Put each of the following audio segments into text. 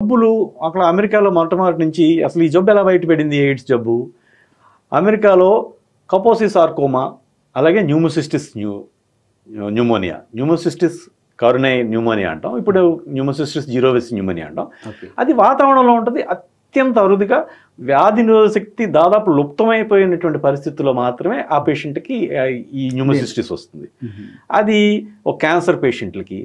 జబ్బులు అక్కడ అమెరికాలో మొట్టమొదటి నుంచి అసలు ఈ జబ్బు ఎలా బయటపడింది ఎయిడ్స్ జబ్బు అమెరికాలో కపోసి సార్కోమా అలాగే న్యూమోసిస్టిస్ న్యూమోసిస్టిస్ కరోనరీ న్యూమోనియా అంటాం ఇప్పుడు న్యూమోసిస్టిస్ జీరోవిస్ న్యూమోనియా అంటాం అది వాతావరణంలో ఉంటుంది అత్యంత అరుదుగా వ్యాధి నిరోధక శక్తి దాదాపు లుప్తమైపోయినటువంటి పరిస్థితుల్లో మాత్రమే ఆ పేషెంట్కి ఈ న్యూమోసిస్టిస్ వస్తుంది అది ఒక క్యాన్సర్ పేషెంట్లకి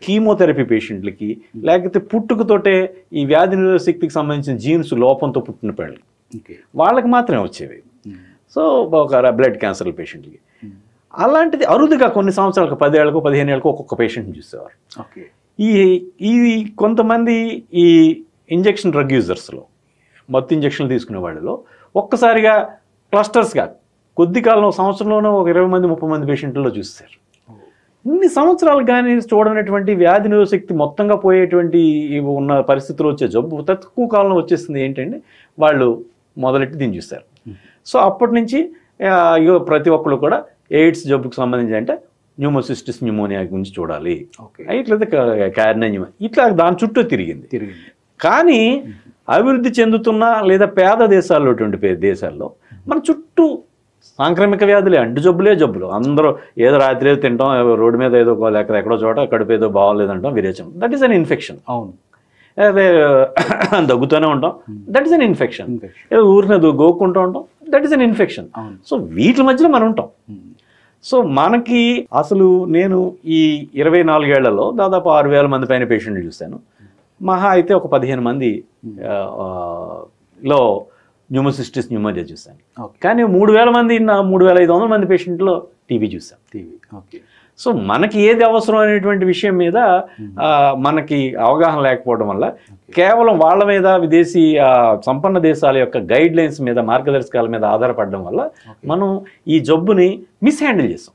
కీమోథెరపీ పేషెంట్లకి లేకపోతే పుట్టుకతోటే ఈ వ్యాధి నిరోధక శక్తికి సంబంధించిన జీన్స్ లోపంతో పుట్టిన పిల్లలకి వాళ్ళకి మాత్రమే వచ్చేవి సో ఒక బ్లడ్ క్యాన్సర్ పేషెంట్లకి అలాంటిది అరుదుగా కొన్ని సంవత్సరాలకు 10 ఏళ్ళకు 15 ఏళ్ళకు ఒక్కొక్క పేషెంట్ని చూసేవారు ఈ కొంతమంది ఈ ఇంజెక్షన్ డ్రగ్ యూజర్స్లో మత్తు ఇంజక్షన్లు తీసుకునే వాళ్ళలో ఒక్కసారిగా క్లస్టర్స్గా కొద్ది కాలం సంవత్సరంలోనూ ఒక 20 మంది 30 మంది పేషెంట్లలో చూస్తారు ఇన్ని సంవత్సరాలు కానీ చూడనటువంటి వ్యాధి నిరోధక శక్తి మొత్తంగా పోయేటువంటి ఉన్న పరిస్థితుల్లో వచ్చే జబ్బు తక్కువ కాలంలో వచ్చేస్తుంది ఏంటంటే వాళ్ళు మొదలెట్టి దీన్ని చూస్తారు సో అప్పటి నుంచి ప్రతి ఒక్కరు కూడా ఎయిడ్స్ జబ్బుకు సంబంధించి అంటే న్యూమోసిస్టిస్ న్యూమోనియా గురించి చూడాలి ఇట్లయితే కారణం ఇట్లా దాని చుట్టూ తిరిగింది కానీ అభివృద్ధి చెందుతున్న లేదా పేద దేశాల్లోటువంటి దేశాల్లో మన చుట్టూ సాంక్రమిక వ్యాధులే అంటు జబ్బులు అందరూ ఏదో రాత్రి ఏదో తింటాం రోడ్డు మీద ఏదో లేక ఎక్కడో చోట కడుపు ఏదో బాగోలేదంటాం విరేచం దట్ ఈస్ అన్ ఇన్ఫెక్షన్ అవును అదే దగ్గుతూనే ఉంటాం దట్ ఈస్ అన్ ఇన్ఫెక్షన్ ఏదో ఊరిని గోక్కుంటూ ఉంటాం that is an infection so వీటి మధ్యలో మనం ఉంటాం సో మనకి అసలు నేను ఈ 24 ఏళ్లలో దాదాపు 6,000 మంది పైన పేషెంట్లు చూశాను మహా అయితే ఒక 15 మంది లో న్యూమోసిస్టిస్ న్యూమోనియా చూశాను కానీ 3,000 మంది 3,500 మంది పేషెంట్లో టీబీ చూసాం సో మనకి ఏది అవసరం అనేటువంటి విషయం మీద మనకి అవగాహన లేకపోవడం వల్ల కేవలం వాళ్ళ మీద విదేశీ సంపన్న దేశాల యొక్క గైడ్ లైన్స్ మీద మార్గదర్శకాల మీద ఆధారపడడం వల్ల మనం ఈ జబ్బుని మిస్హ్యాండిల్ చేస్తాం